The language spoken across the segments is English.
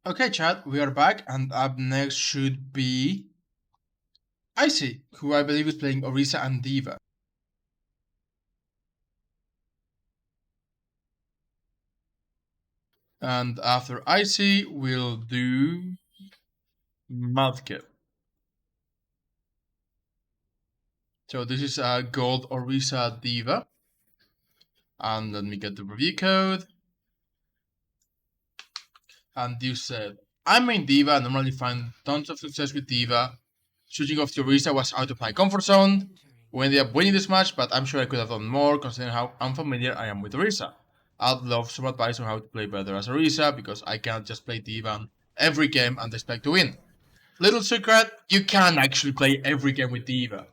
Okay, chat, we are back, and up next should be Icy, who I believe is playing Orisa and D.va. And after Icy, we'll do Malkit. So this is a gold Orisa D.va. And let me get the review code. And you said, I main D.va and normally find tons of success with D.va. Switching off to Orisa was out of my comfort zone. We ended up winning this match, but I'm sure I could have done more considering how unfamiliar I am with Orisa. I'd love some advice on how to play better as Orisa, because I can't just play D.va every game and expect to win. Little secret, you can actually play every game with D.va.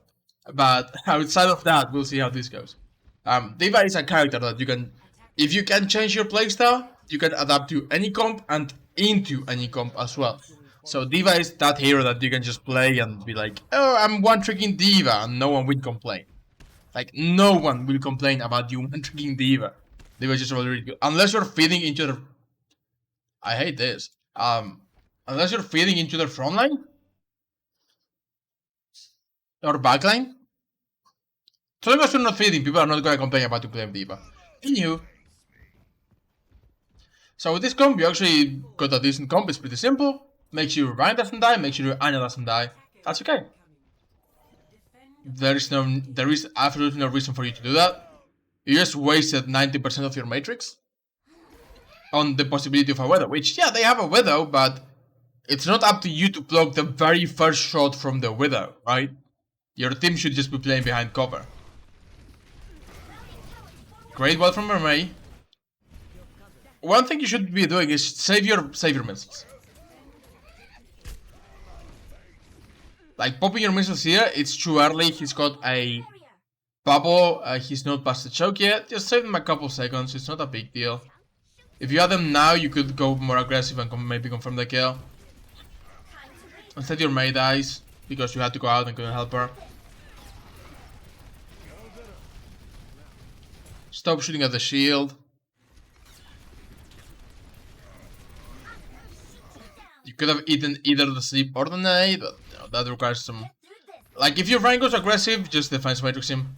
But outside of that, we'll see how this goes. D.va is a character that you can, if you can change your playstyle, you can adapt to any comp and into any comp as well. So D.va is that hero that you can just play and be like, oh, I'm one-tricking D.va, and no one will complain. Like, no one will complain about you one-tricking D.va. D.va is just really good. Unless you're feeding into the... I hate this. Unless you're feeding into the front line or backline. So long as you're not feeding, people are not gonna complain about you playing D.va. Anywho. So with this comp, you actually got a decent comp. It's pretty simple. Make sure your Ryan doesn't die, make sure your Anya doesn't die. That's okay. There is absolutely no reason for you to do that. You just wasted 90% of your matrix on the possibility of a Widow, which, yeah, they have a Widow, but it's not up to you to block the very first shot from the Widow, right? Your team should just be playing behind cover. Great ball from Mermay. One thing you should be doing is save your missiles. Like, popping your missiles here, it's too early. He's got a bubble. He's not past the choke yet. Just save them a couple seconds. It's not a big deal. If you had them now, you could go more aggressive and maybe confirm the kill. Instead, your Mei dies because you had to go out and couldn't help her. Stop shooting at the shield. You could have eaten either the sleep or the nade, but you know, that requires some... Like, if your Ryan goes aggressive, just defense matrix him.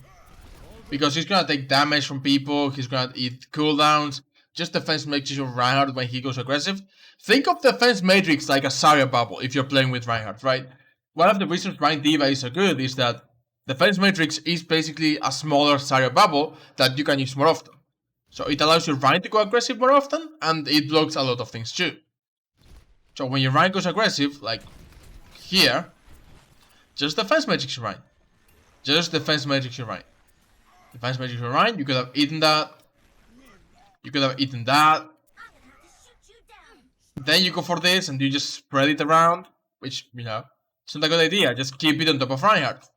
Because he's gonna take damage from people, he's gonna eat cooldowns. Just defense matrix your Reinhardt when he goes aggressive. Think of defense matrix like a Zarya bubble if you're playing with Reinhardt, right? One of the reasons Ryan D.va is so good is that defense matrix is basically a smaller Zarya bubble that you can use more often. So it allows your Ryan to go aggressive more often, and it blocks a lot of things too. So when your Ryan goes aggressive, like here, just defense matrix your Ryan. Just defense matrix your Ryan. Defense matrix your Ryan, you could have eaten that. You could have eaten that. Then you go for this and you just spread it around, which, you know, it's not a good idea. Just keep it on top of Reinhardt.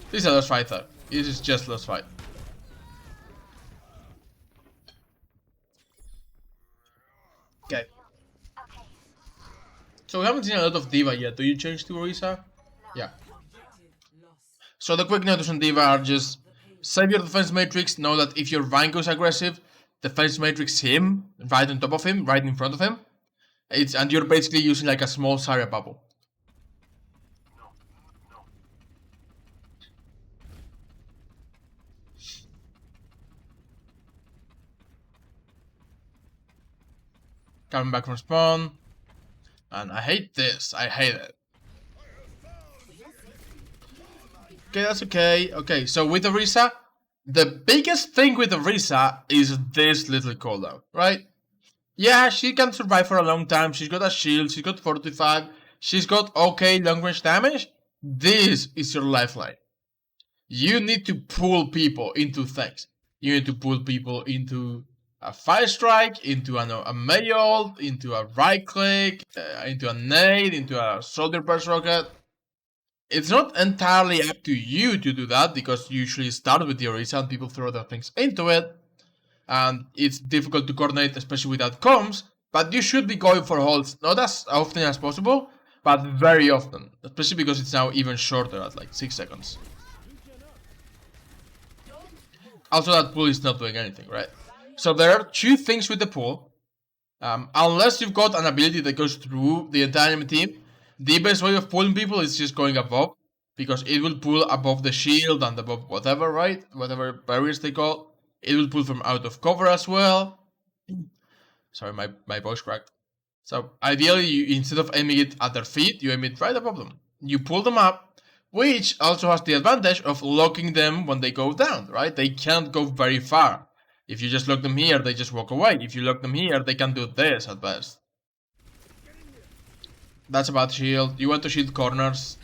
This is a lost fight though. This is just lost fight. Okay. So we haven't seen a lot of D.va yet. Do you change to Orisa? Yeah. So the quick notes on D.va are just save your defense matrix. Know that if your Vine goes aggressive, defense matrix him, right on top of him, right in front of him. And you're basically using like a small Zarya bubble. Coming back from spawn. And I hate this. I hate it. Okay, that's okay. Okay, so with Orisa, the biggest thing with Orisa is this little cooldown, right? Yeah, she can survive for a long time. She's got a shield. She's got 45. She's got okay long range damage. This is your lifeline. You need to pull people into things. You need to pull people into a fire strike, into a melee ult, into a right click, into a nade, into a soldier burst rocket. It's not entirely up to you to do that, because you usually start with the Orisa and people throw their things into it. And it's difficult to coordinate, especially without comms, but you should be going for holds, not as often as possible, but very often. Especially because it's now even shorter at like 6 seconds. Also, that pool is not doing anything, right? So there are two things with the pool. Unless you've got an ability that goes through the entire enemy team, the best way of pulling people is just going above, because it will pull above the shield and above whatever, right? Whatever barriers they call. It will pull from out of cover as well. Sorry, my voice cracked. So ideally, you, instead of aiming it at their feet, you aim it right above them. You pull them up, which also has the advantage of locking them when they go down, right? They can't go very far. If you just lock them here, they just walk away. If you lock them here, they can do this at best. That's about shield. You want to shield corners.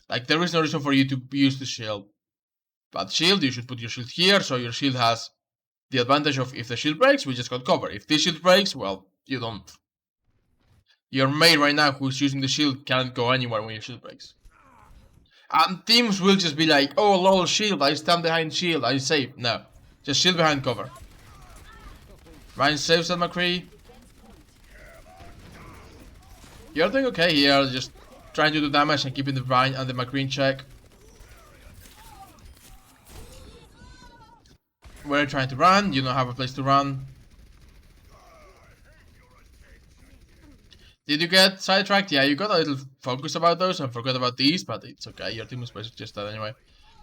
Like, there is no reason for you to use the shield. But shield, you should put your shield here, so your shield has the advantage of, if the shield breaks, we just got cover. If this shield breaks, well, you don't. Your mate right now who's using the shield can't go anywhere when your shield breaks. And teams will just be like, oh lol, shield, I stand behind shield, I save. No, just shield behind cover. Ryan saves that McCree. You're doing okay here, just trying to do damage and keeping the Ryan and the McCree in check. We're trying to run, you don't have a place to run. Did you get sidetracked? Yeah, you got a little focused about those and forgot about these, but it's okay, your team was basically just that anyway.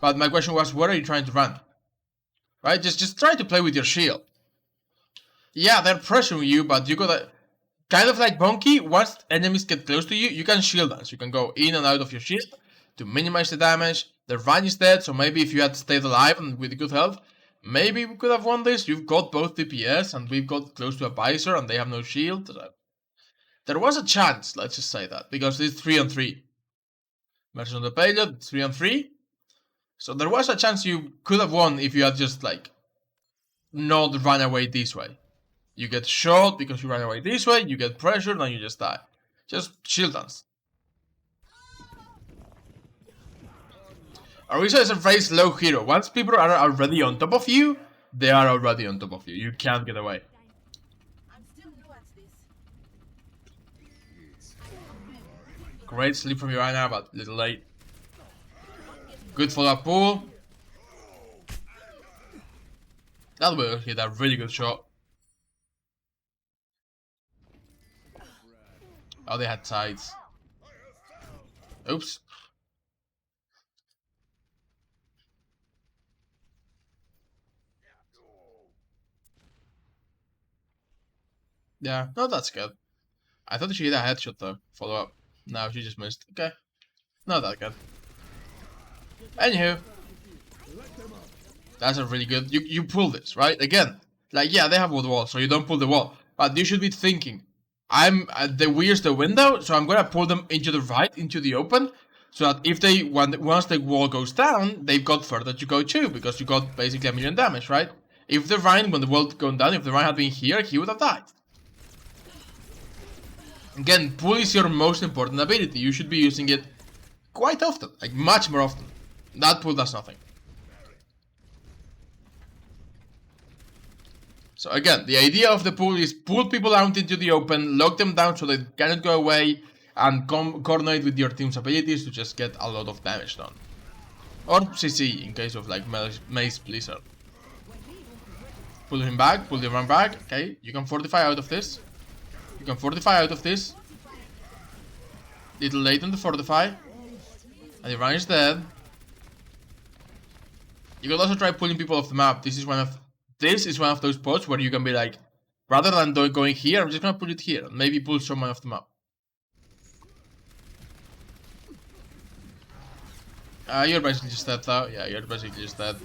But my question was, where are you trying to run? Right, just try to play with your shield. Yeah, they're pressuring you, but you gotta... Kind of like Bonky, once enemies get close to you, you can shield dance. You can go in and out of your shield to minimize the damage. The Ryan is dead, so maybe if you had stayed alive and with good health, maybe we could have won this. You've got both DPS and we've got close to a Visor and they have no shield. There was a chance, let's just say that, because it's 3-on-3. Versus on the payload, it's 3-on-3. So there was a chance you could have won if you had just, like, not run away this way. You get shot because you ran away this way, you get pressured and you just die. Just shield dance. Orisa is a very slow hero. Once people are already on top of you, they are already on top of you. You can't get away. Great sleep from Urana, but a little late. Good follow-up pull. That will hit a really good shot. Oh, they had sides. Oops. Yeah, no, that's good. I thought she hit a headshot though. Follow up. No, she just missed. Okay. Not that good. Anywho. That's a really good... You pull this, right? Again. Like, yeah, they have wood wall, so you don't pull the wall. But you should be thinking, I'm where's the window, so I'm gonna pull them into the right, into the open, so that if they once the wall goes down, they've got further to go too, because you got basically a million damage, right? If the Ryan, when the wall gone down, if the Ryan had been here, he would have died. Again, pull is your most important ability. You should be using it quite often, like much more often. That pull does nothing. So again, the idea of the pull is pull people out into the open, lock them down so they cannot go away, and coordinate with your team's abilities to just get a lot of damage done. Or CC in case of like Mace Blizzard. Pull him back, pull the run back. Okay, you can fortify out of this. You can fortify out of this. Little late on the fortify. And the run is dead. You could also try pulling people off the map. This is one of those spots where you can be like, rather than going here, I'm just gonna put it here. Maybe pull someone off the map. You're basically just dead though. Yeah, you're basically just dead.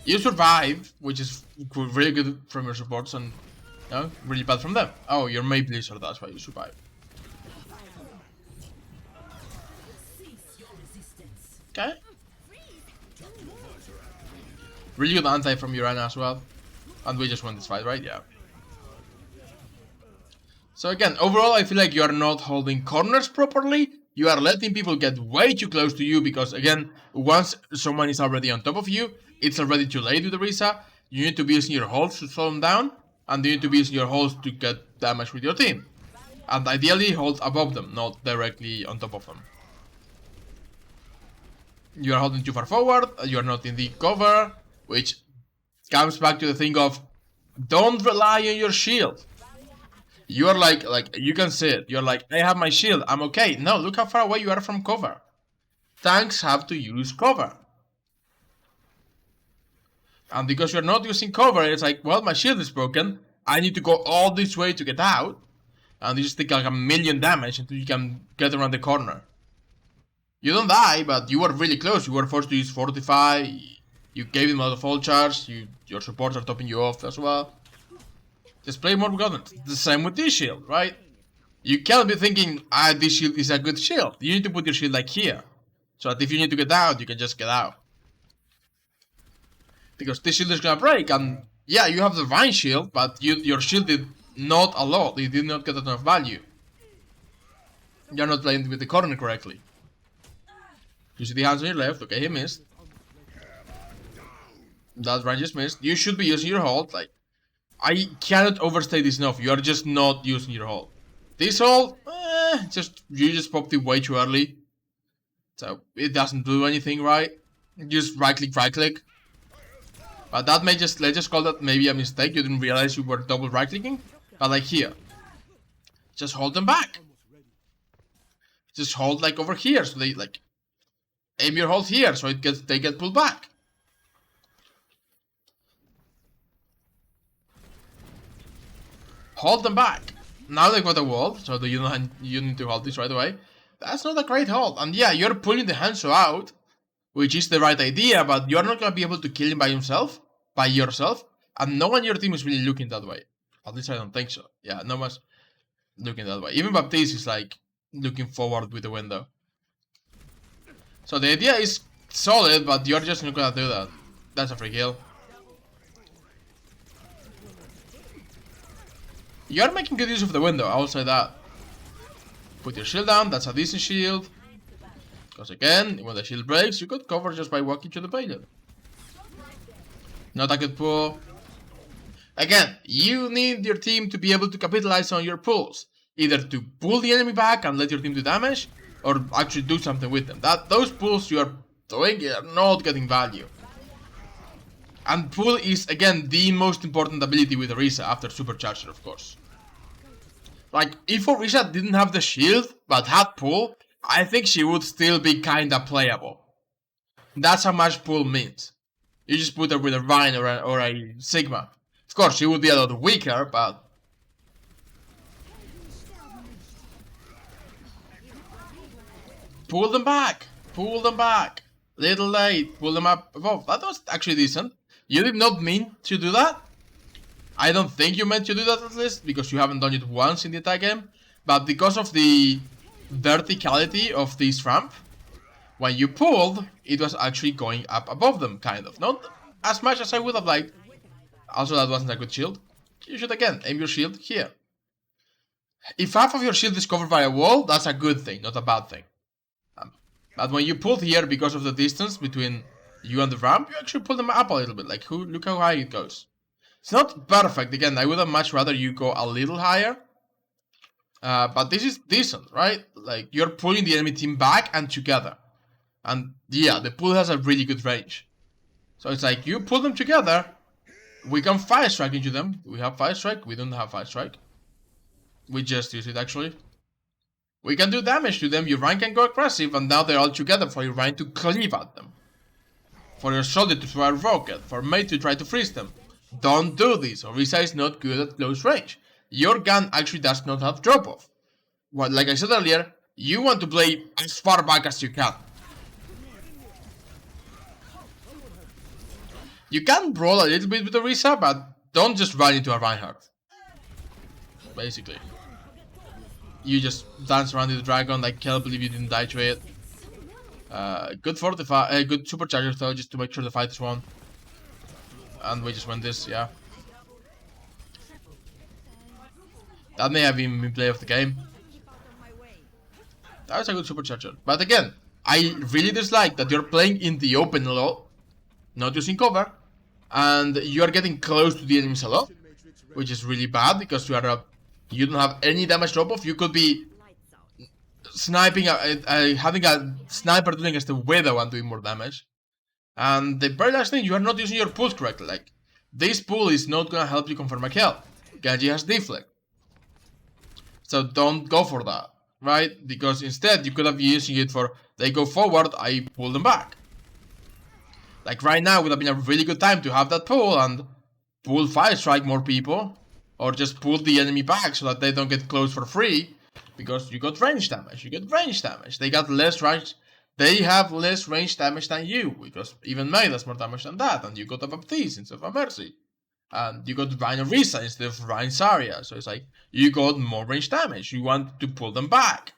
You survive, which is really good from your supports, and no, really bad from them. Oh, you're May Blizzard, that's why you survive. Okay. Really good anti from Urana as well. And we just won this fight, right? Yeah. So again, overall I feel like you are not holding corners properly. You are letting people get way too close to you because again, once someone is already on top of you, it's already too late with Orisa. You need to be using your holds to slow them down, and you need to be using your holds to get damage with your team. And ideally hold above them, not directly on top of them. You are holding too far forward, you are not in the cover, which comes back to the thing of don't rely on your shield. You are like you can see it. You're like, I have my shield, I'm okay. No, look how far away you are from cover. Tanks have to use cover. And because you're not using cover, it's like, well, my shield is broken. I need to go all this way to get out. And you just take like a million damage until you can get around the corner. You don't die, but you were really close. You were forced to use Fortify. You gave him a lot of full charge. Your supports are topping you off as well. Just play more Godmode. The same with this shield, right? You can't be thinking, this shield is a good shield. You need to put your shield like here. So that if you need to get out, you can just get out. Because this shield is gonna break, and yeah, you have the Vine shield, but your shield did not a lot. It did not get enough value. You're not playing with the corner correctly. You see the hands on your left, okay, he missed. That range is missed. You should be using your hold, like, I cannot overstate this enough. You are just not using your hold. This hold, you just popped it way too early. So it doesn't do anything, right? Just right click. But that may just, let's just call that maybe a mistake. You didn't realize you were double right clicking. But like here, just hold them back. Just hold like over here, so they like aim your hold here, so they get pulled back. Hold them back. Now they got a wall, so you need to hold this right away. That's not a great hold. And yeah, you're pulling the Hanzo out, which is the right idea, but you're not gonna be able to kill him by yourself, and no one in your team is really looking that way. At least I don't think so. Yeah, no one's looking that way. Even Baptiste is like looking forward with the window. So the idea is solid, but you're just not gonna do that. That's a free kill. You're making good use of the window, I will say that. Put your shield down, that's a decent shield. Because again, when the shield breaks, you could cover just by walking to the payload. Not a good pull. Again, you need your team to be able to capitalize on your pulls. Either to pull the enemy back and let your team do damage, or actually do something with them. Those pulls you are doing are not getting value. And pull is, again, the most important ability with Orisa after Supercharger, of course. Like, if Orisa didn't have the shield, but had pull, I think she would still be kinda playable. That's how much pull means. You just put her with a Vine or a Sigma. Of course, she would be a lot weaker, but... Pull them back! Pull them back! Little late, pull them up above. That was actually decent. You did not mean to do that. I don't think you meant to do that at least, because you haven't done it once in the entire game. But because of the verticality of this ramp, when you pulled, it was actually going up above them, kind of. Not as much as I would have liked. Also, that wasn't a good shield. You should again aim your shield here. If half of your shield is covered by a wall, that's a good thing, not a bad thing. But when you pulled here because of the distance between you and the ramp, you actually pull them up a little bit. Like, look how high it goes. It's not perfect. Again, I would have much rather you go a little higher. But this is decent, right? Like, you're pulling the enemy team back and together. And yeah, the pull has a really good range. So it's like, you pull them together, we can fire strike into them. We have fire strike, we don't have fire strike. We just use it actually. We can do damage to them, your Rhine can go aggressive, and now they're all together for your Rhine to cleave at them. For your soldier to try to rocket, for mate to try to freeze them. Don't do this, Orisa is not good at close range. Your gun actually does not have drop off. Well, like I said earlier, you want to play as far back as you can. You can brawl a little bit with Orisa, but don't just run into a Reinhardt. Basically. You just dance around the dragon, I can't believe you didn't die to it. Good fortify, good supercharger though, just to make sure the fight is won. And we just win this, yeah. That may have even been play of the game. That was a good supercharger. But again, I really dislike that you're playing in the open a lot, not using cover, and you are getting close to the enemies a lot, which is really bad because you don't have any damage drop off. You could be sniping, having a sniper doing against the Widow and doing more damage. And the very last thing, you are not using your pulls correctly. Like, this pull is not gonna help you confirm a kill. Genji has deflect. So don't go for that, right? Because instead you could have been using it for they go forward, I pull them back. Like right now would have been a really good time to have that pull and pull fire strike more people, or just pull the enemy back so that they don't get close for free, because you got range damage. You get range damage. They got less range. They have less range damage than you, because even May does more damage than that, and you got a Baptiste instead of a Mercy. And you got Rhino Orisa instead of Rhine Zarya, so it's like, you got more range damage. You want to pull them back.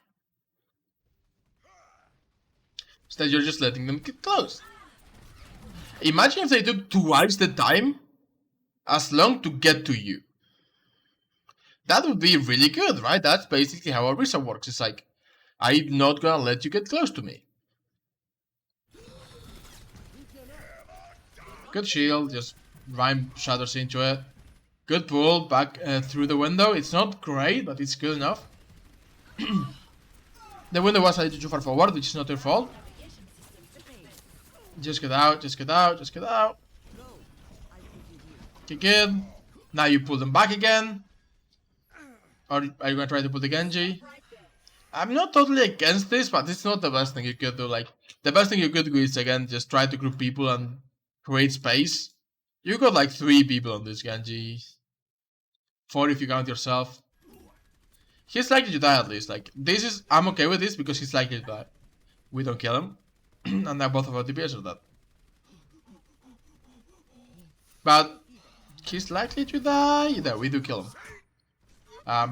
Instead, you're just letting them get close. Imagine if they took twice the time as long to get to you. That would be really good, right? That's basically how Orisa works. It's like, I'm not gonna let you get close to me. Good shield, just Rhyme shatters into it. Good pull back through the window. It's not great, but it's good enough. The window was a little too far forward, which is not your fault. Just get out, just get out, just get out. Kick in. Now you pull them back again. Or are you gonna try to pull the Genji? I'm not totally against this, but it's not the best thing you could do. Like, the best thing you could do is, again, just try to group people and create space. You got like 3 people on this Genji. 4 if you count yourself. He's likely to die at least. Like, this is, I'm okay with this because he's likely to die. We don't kill him. And now both of our DPS are dead. But he's likely to die. Yeah, we do kill him.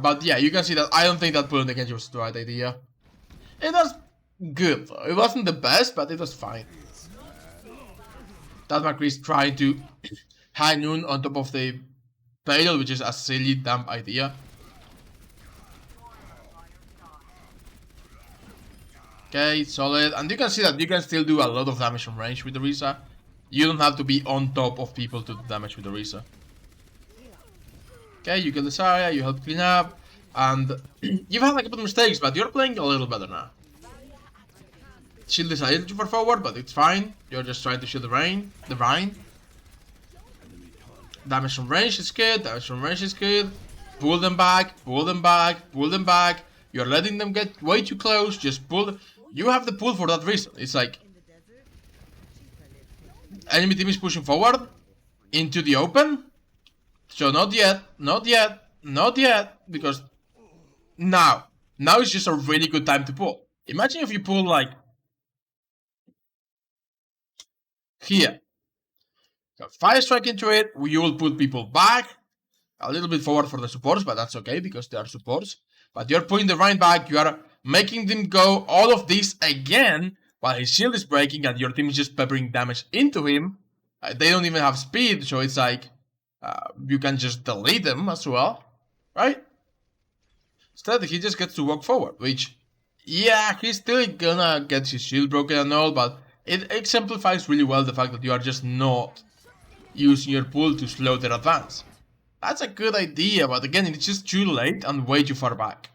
But yeah, you can see that I don't think that pulling the Genji was the right idea. It was good though. It wasn't the best, but it was fine. That McCree's trying to high noon on top of the payload, which is a silly damn idea. Okay, solid. And you can see that you can still do a lot of damage from range with the Orisa. You don't have to be on top of people to do damage with the Orisa. Okay, you kill the Zarya, you help clean up, and you've had a couple of mistakes, but you're playing a little better now. Shield is a little too far forward, but it's fine. You're just trying to shield the Rhine. Damage from range is good, damage from range is good. Pull them back, pull them back, pull them back. You're letting them get way too close, just pull them. You have the pull for that reason. It's like, enemy team is pushing forward into the open. So not yet, not yet, not yet, because now is just a really good time to pull. Imagine if you pull like here. So fire strike into it, you will put people back a little bit forward for the supports, but that's okay because they are supports. But you're putting the Rhine back, you are making them go all of this again while his shield is breaking and your team is just peppering damage into him. They don't even have speed, so it's like you can just delete them as well, right? Instead, he just gets to walk forward, which, yeah, he's still gonna get his shield broken and all, but it exemplifies really well the fact that you are just not using your pull to slow their advance. That's a good idea, but again, it's just too late and way too far back.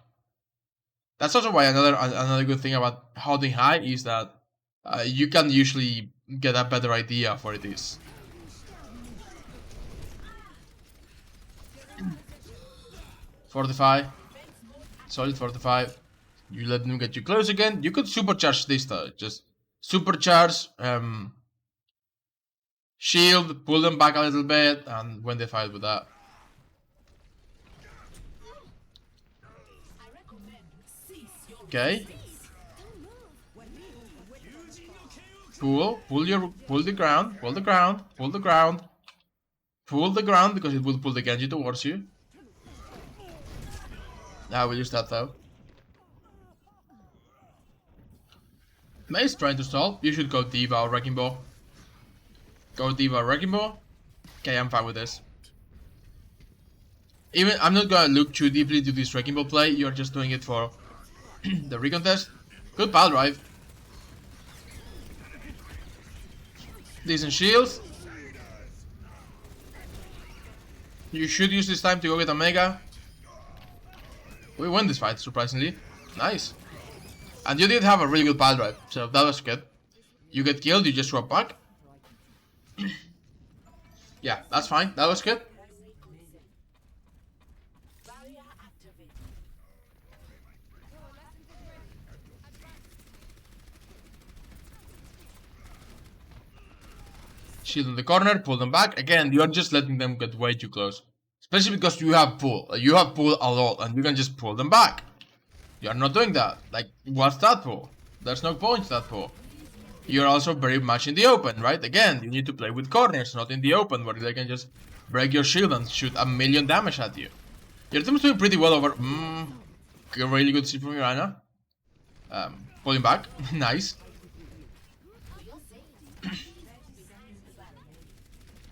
That's also why another good thing about holding high is that you can usually get a better idea of what it is. Fortify. Solid fortify. You let them get you close again. You could supercharge this though. Just supercharge, shield, pull them back a little bit, and when they fight with that. Okay. Pull the ground, pull the ground, pull the ground. Pull the ground because it will pull the Genji towards you. Now we'll use that though. May's trying to stall. You should go D.va or Wrecking Ball. Go D.va or Wrecking Ball. Okay, I'm fine with this. Even I'm not gonna look too deeply into this Wrecking Ball play. You're just doing it for the recontest. Good pile drive. Decent shields. You should use this time to go get a Mega. We won this fight, surprisingly. Nice. And you did have a really good pile drive, so that was good. You get killed, you just swap back. Yeah, that's fine. That was good. Shield in the corner, pull them back. Again, you're just letting them get way too close. Especially because you have pull. You have pull a lot, and you can just pull them back. You're not doing that. Like, what's that pull? There's no point to that pull. You're also very much in the open, right? Again, you need to play with corners, not in the open, where they can just break your shield and shoot a million damage at you. Your team's doing pretty well over... really good shit from Mirana. Pulling back. Nice.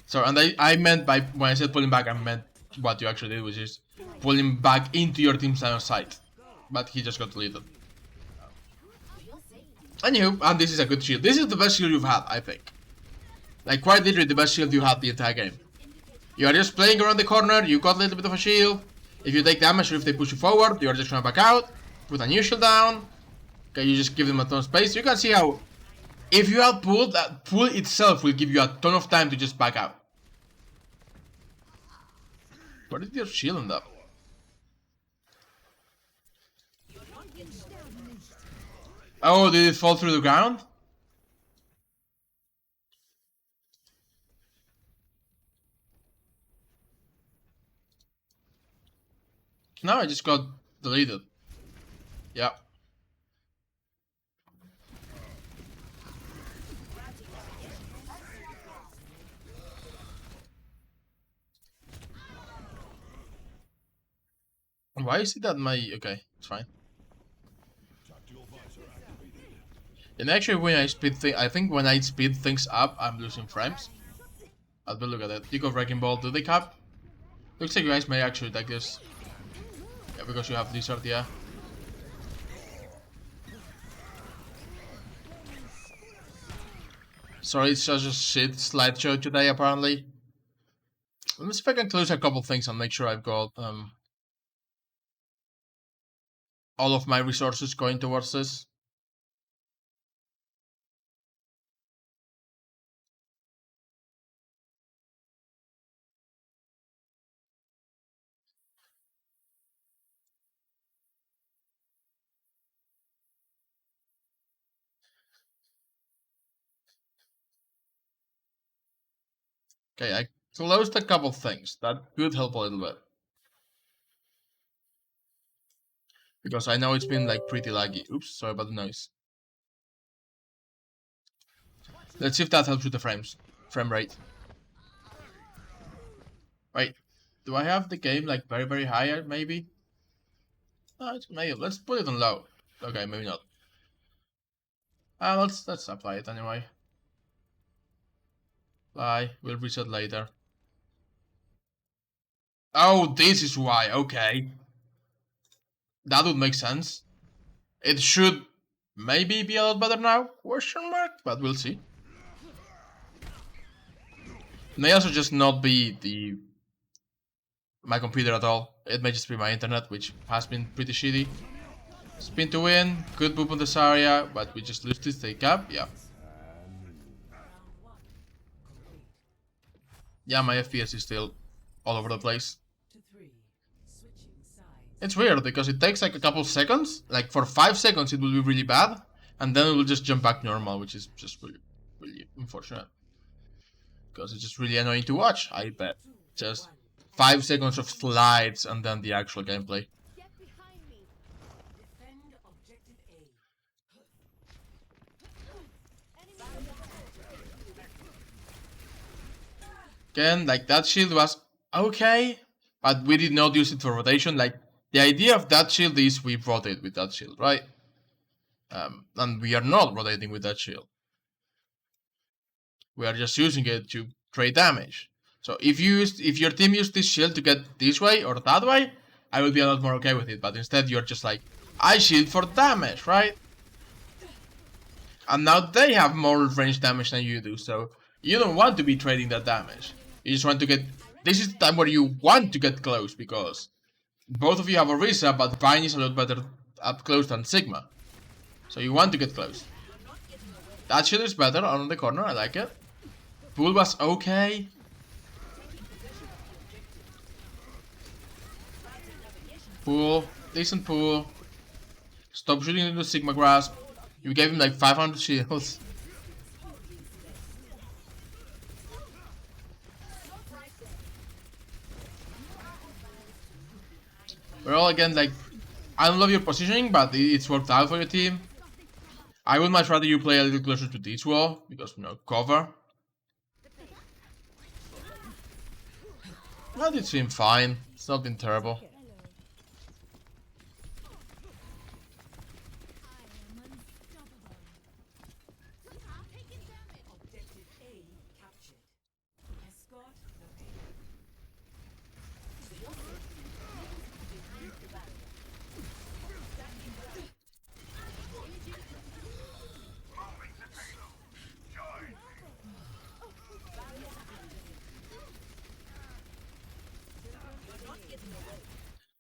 So, and I meant by... When I said pulling back, I meant what you actually did, which is pulling back into your team's line of sight. But he just got deleted. Anywho, and this is a good shield. This is the best shield you've had, I think. Like, quite literally the best shield you had the entire game. You are just playing around the corner, you got a little bit of a shield. If you take damage or if they push you forward, you are just gonna back out. Put a new shield down. Okay, you just give them a ton of space. You can see how, if you have pull, that pull itself will give you a ton of time to just back out. Where did your shield end up? Oh, did it fall through the ground? No, I just got deleted. Yeah. Why is it that my... Okay, it's fine. And actually when I speed I think when I speed things up, I'm losing frames. But look at that. You go Wrecking Ball, do they cap? Looks like you guys may actually take this. Yeah, because you have Lizard, yeah. Sorry, it's just a shit slideshow today, apparently. Let me see if I can close a couple things and make sure I've got all of my resources going towards this. Okay, I closed a couple things. That could help a little bit. Because I know it's been like pretty laggy. Oops, sorry about the noise. Let's see if that helps with the frame rate. Wait, do I have the game like very high maybe? No, it's maybe. Let's put it on low. Okay, maybe not. Let's apply it anyway. Apply. We'll reset later. Oh, this is why. Okay, that would make sense. It should maybe be a lot better now? Question mark, but we'll see. It may also just not be my computer at all. It may just be my internet, which has been pretty shitty. Spin to win, good boop on this area, but we just lose this, take up, yeah. Yeah, my FPS is still all over the place. It's weird, because it takes like a couple seconds, like for 5 seconds it will be really bad, and then it will just jump back normal, which is just really unfortunate. Because it's just really annoying to watch, I bet. Just 5 seconds of slides and then the actual gameplay. Again, like that shield was okay, but we did not use it for rotation. Like the idea of that shield is we rotate with that shield, right? And we are not rotating with that shield. We are just using it to trade damage. So if your team used this shield to get this way or that way, I would be a lot more okay with it. But instead you're just like, I shield for damage, right? And now they have more range damage than you do, so you don't want to be trading that damage. You just want to get... This is the time where you want to get close, because both of you have Orisa, but Vine is a lot better up close than Sigma. So you want to get close. That shield is better on the corner, I like it. Pool was okay. Pool, decent pool. Stop shooting into Sigma Grasp. You gave him like 500 shields. Well, again, like, I don't love your positioning, but it's worked out for your team. I would much rather you play a little closer to this wall, because, cover. But it's been fine. It's not been terrible.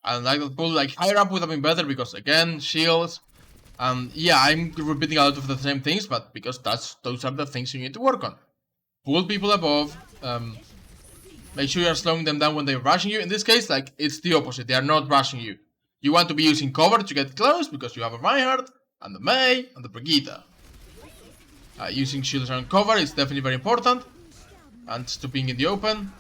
I like that pull, like, higher up would have been better because, again, shields. Yeah, I'm repeating a lot of the same things, but because those are the things you need to work on. Pull people above, make sure you're slowing them down when they're rushing you. In this case, like, it's the opposite. They are not rushing you. You want to be using cover to get close because you have a Reinhardt, and the Mei, and the Brigitte. Using shields and cover is definitely very important. And stopping in the open.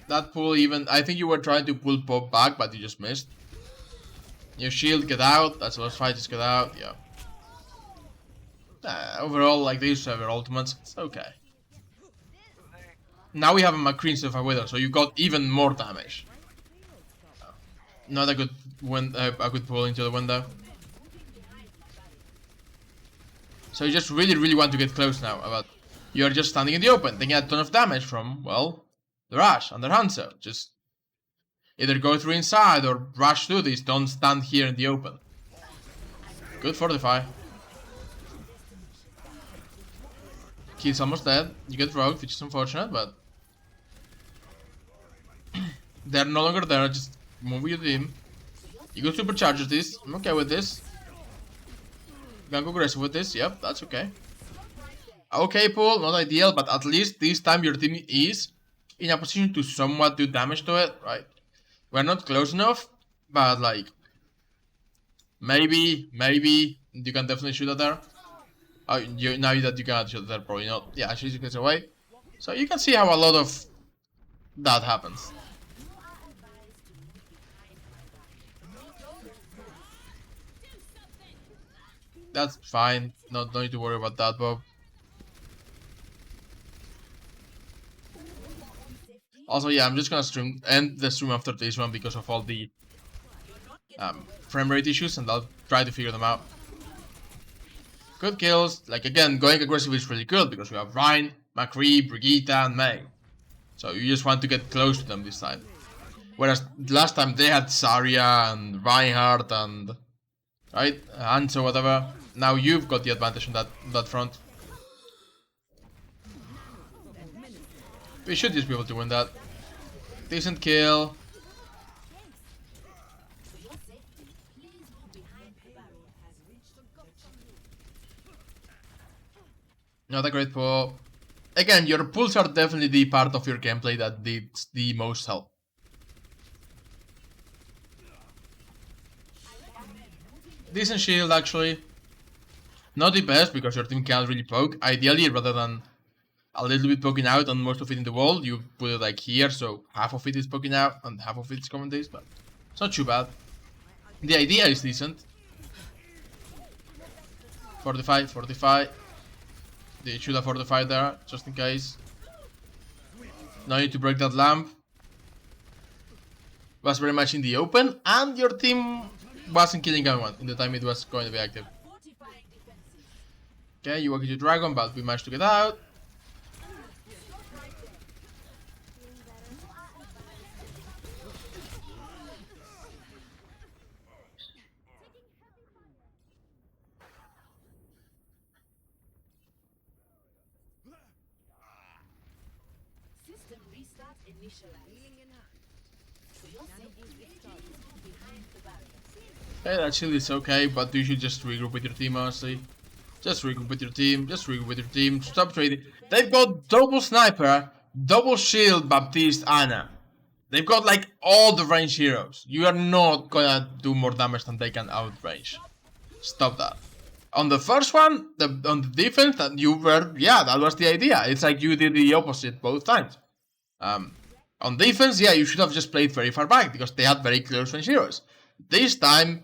That pull even, I think you were trying to pull Pop back, but you just missed. Your shield, get out. That's a last fight, just get out, yeah. Overall, like, they used to have their ultimates, it's okay. Now we have a McCree instead of a Widow, so you got even more damage. Not a good pull into the window. So you just really want to get close now, but you're just standing in the open, taking a ton of damage from, well, the rush and the Hanzo. Just either go through inside or rush through this. Don't stand here in the open. Good fortify. Kid's almost dead. You get rogued, which is unfortunate, but they're no longer there. Just move with your team. You go supercharge this. I'm okay with this. You can go aggressive with this. Yep, that's okay. Okay, pull, not ideal, but at least this time your team is in a position to somewhat do damage to it, right? We're not close enough, but like, maybe, you can definitely shoot at there. Now that you can shoot at there, probably not. Yeah, she gets away. So you can see how a lot of that happens. That's fine, no need to worry about that, Bob. Also, yeah, I'm just gonna end the stream after this one because of all the frame rate issues, and I'll try to figure them out. Good kills. Like, again, going aggressive is really good because we have Rein, McCree, Brigitte, and Mei. So you just want to get close to them this time. Whereas last time they had Zarya and Reinhardt and right, and so whatever. Now you've got the advantage on that front. We should just be able to win that. Decent kill. Not a great pull. Again, your pulls are definitely the part of your gameplay that needs the most help. Decent shield, actually. Not the best because your team can't really poke. Ideally, rather than a little bit poking out and most of it in the wall, you put it like here, so half of it is poking out and half of it is coming this, but it's not too bad. The idea is decent. 45. They should have fortified there, just in case. No need to break that lamp. Was very much in the open, and your team wasn't killing anyone in the time it was going to be active. Okay, you walk into dragon, but we managed to get out. Okay, that shield is okay, but you should just regroup with your team, honestly. Just regroup with your team, stop trading. They've got double sniper, double shield, Baptiste, Ana. They've got like all the range heroes. You are not gonna do more damage than they can outrange. Stop that. On the first one, on the defense, that you were, yeah, that was the idea. It's like you did the opposite both times. On defense, yeah, you should have just played very far back because they had very close range heroes. This time,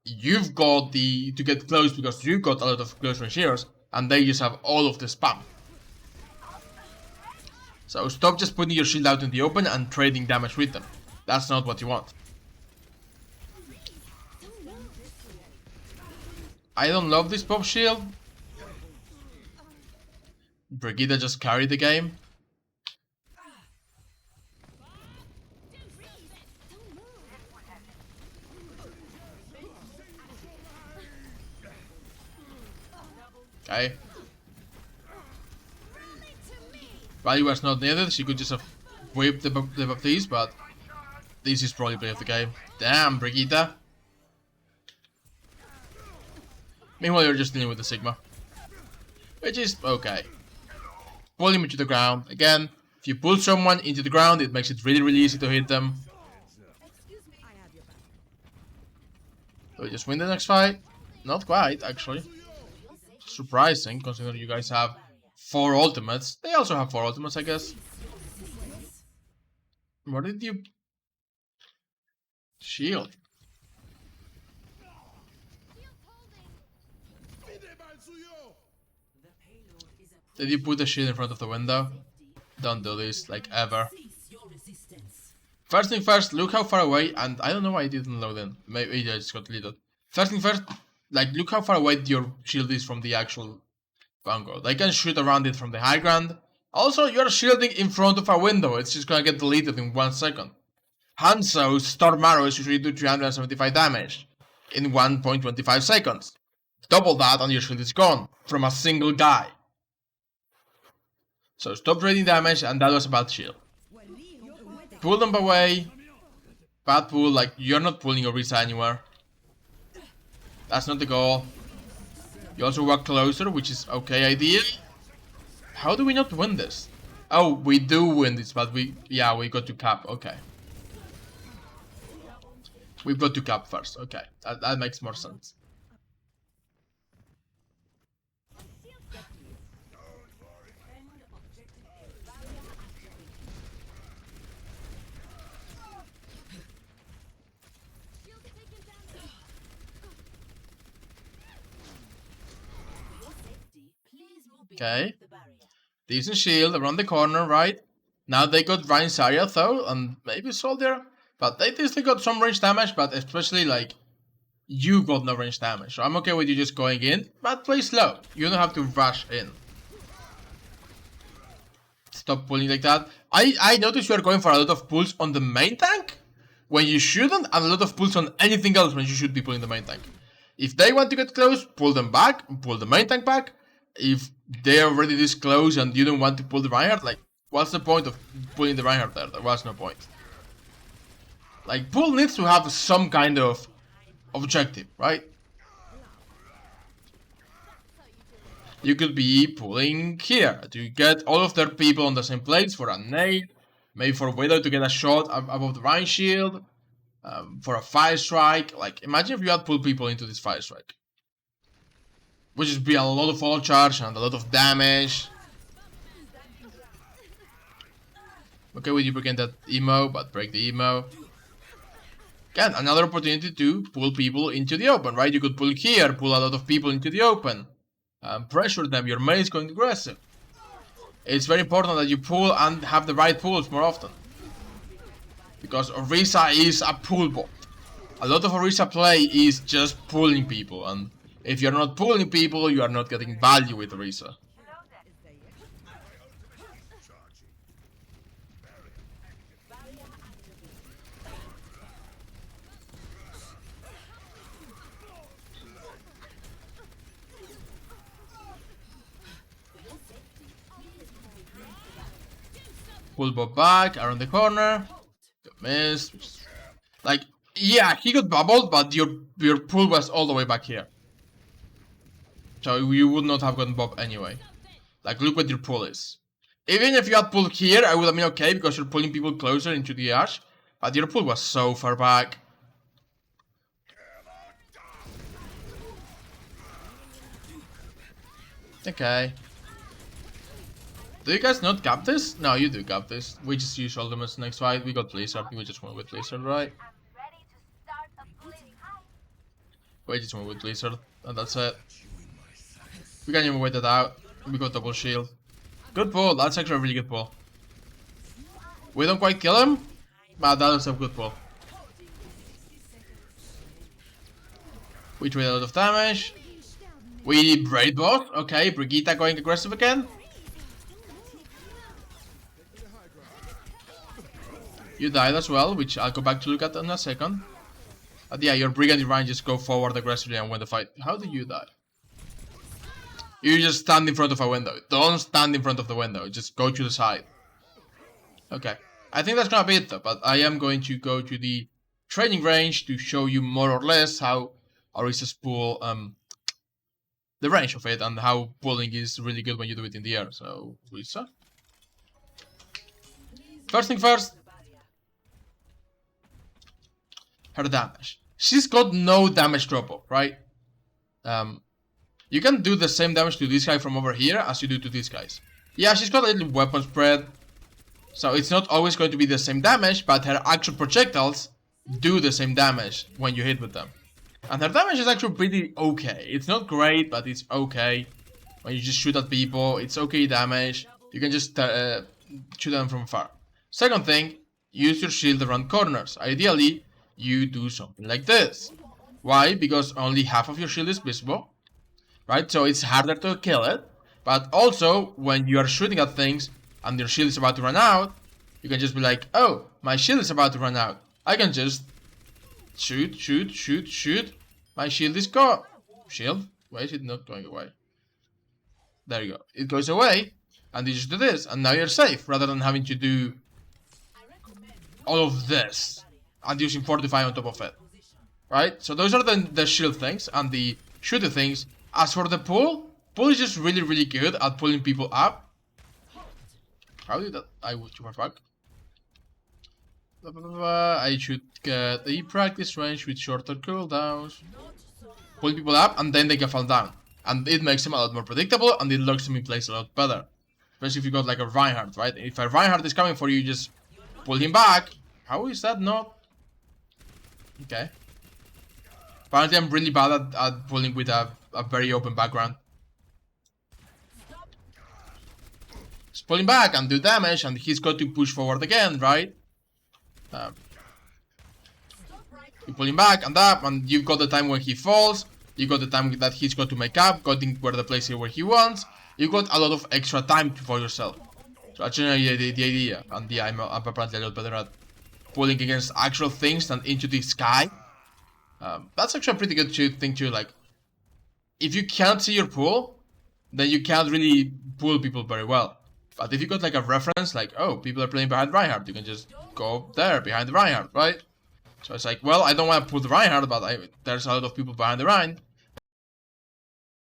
you've got to get close because you've got a lot of close range heroes, and they just have all of the spam. So stop just putting your shield out in the open and trading damage with them. That's not what you want. I don't love this pop shield. Brigitte just carried the game. Okay. Value was not needed, she could just have whipped the Baptiste, but this is probably play of the game. Damn, Brigitte. Meanwhile, you're just dealing with the Sigma. Which is okay. Pull him into the ground. Again, if you pull someone into the ground, it makes it really easy to hit them. So we just win the next fight? Not quite, actually. Surprising, considering you guys have 4 ultimates. They also have 4 ultimates, I guess. What did you... Shield. Did you put the shield in front of the window? Don't do this, like, ever. First thing first, look how far away, and I don't know why I didn't load in. Maybe I just got deleted. First thing first, like, look how far away your shield is from the actual Vanguard. They can shoot around it from the high ground. Also, you're shielding in front of a window. It's just gonna get deleted in 1 second. Hanzo's Storm Arrows usually do 375 damage in 1.25 seconds. Double that and your shield is gone from a single guy. So stop trading damage, and that was a bad shield. Pull them away. Bad pull, like, you're not pulling Orisa anywhere. That's not the goal. You also walk closer, which is okay idea. How do we not win this? Oh, we do win this, but we got to cap, okay. We've got to cap first, okay. That makes more sense. Okay. Decent shield around the corner, right? Now they got Ryan's area though, and maybe Soldier. But they still got some range damage, but especially like you got no range damage. So I'm okay with you just going in, but play slow. You don't have to rush in. Stop pulling like that. I noticed you are going for a lot of pulls on the main tank when you shouldn't, and a lot of pulls on anything else when you should be pulling the main tank. If they want to get close, pull them back, pull the main tank back. If they're already this close and you don't want to pull the Reinhardt, like, what's the point of pulling the Reinhardt there? There was no point. Like, pull needs to have some kind of objective, right? You could be pulling here to get all of their people on the same place for a nade, maybe for Widow to get a shot above the Rhine shield, for a fire strike. Like, imagine if you had pulled people into this fire strike. Which would be a lot of fall charge and a lot of damage. Okay, with you breaking that emo, but break the emo. Again, another opportunity to pull people into the open, right? You could pull here, pull a lot of people into the open. Pressure them, your main is going aggressive. It's very important that you pull and have the right pulls more often. Because Orisa is a pull bot. A lot of Orisa play is just pulling people, and if you're not pulling people, you are not getting value with Orisa. Pull Bob back, around the corner. Good miss. Like, yeah, he got bubbled, but your pull was all the way back here. So you would not have gotten Bob anyway. Like, look what your pull is. Even if you had pulled here, I would have been okay because you're pulling people closer into the Ash. But your pull was so far back. Okay. Do you guys not cap this? No, you do cap this. We just use ultimates next fight. We got Blizzard. We just went with Blizzard, right? We just went with Blizzard, and that's it. We can't even wait it out. We got double shield. Good pull. That's actually a really good pull. We don't quite kill him, but that was a good pull. We trade a lot of damage. We braid boss. Okay, Brigitte going aggressive again. You died as well, which I'll go back to look at in a second. But yeah, your Brigand in range just go forward aggressively and win the fight. How did you die? You just stand in front of a window. Don't stand in front of the window. Just go to the side. Okay. I think that's gonna be it though, but I am going to go to the training range to show you more or less how Orisa's pull, the range of it, and how pulling is really good when you do it in the air. So, Orisa. First thing first. Her damage. She's got no damage drop off, right? You can do the same damage to this guy from over here as you do to these guys. Yeah, she's got a little weapon spread, so it's not always going to be the same damage, but her actual projectiles do the same damage when you hit with them. And her damage is actually pretty okay. It's not great, but it's okay. When you just shoot at people, it's okay damage. You can just shoot them from far. Second thing, use your shield around corners. Ideally, you do something like this. Why? Because only half of your shield is visible, right? So it's harder to kill it. But also, when you are shooting at things and your shield is about to run out, you can just be like, oh, my shield is about to run out. I can just shoot, shoot, shoot, shoot. My shield is gone. Shield? Why is it not going away? There you go. It goes away, and you just do this, and now you're safe, rather than having to do all of this and using Fortify on top of it. Right? So those are the shield things and the shooter things. As for the pull is just really, really good at pulling people up. How did that? I would you back. I should get a practice range with shorter cooldowns. Pull people up and then they can fall down. And it makes them a lot more predictable and it locks them in place a lot better. Especially if you got like a Reinhardt, right? If a Reinhardt is coming for you, just pull him back. How is that not? Okay. Apparently I'm really bad at pulling with a very open background. Just pull him back and do damage and he's got to push forward again, right? You pull him back and up and you've got the time when he falls. You got the time that he's got to make up, getting where the place is where he wants. You got a lot of extra time for yourself. So that's generally the idea. And yeah, I'm apparently a lot better at pulling against actual things than into the sky. That's actually a pretty good thing too. Like, if you can't see your pull, then you can't really pull people very well. But if you got like a reference, like, oh, people are playing behind Reinhardt, you can just go there behind the Reinhardt, right? So it's like, well, I don't want to pull the Reinhardt, but there's a lot of people behind the Rhine.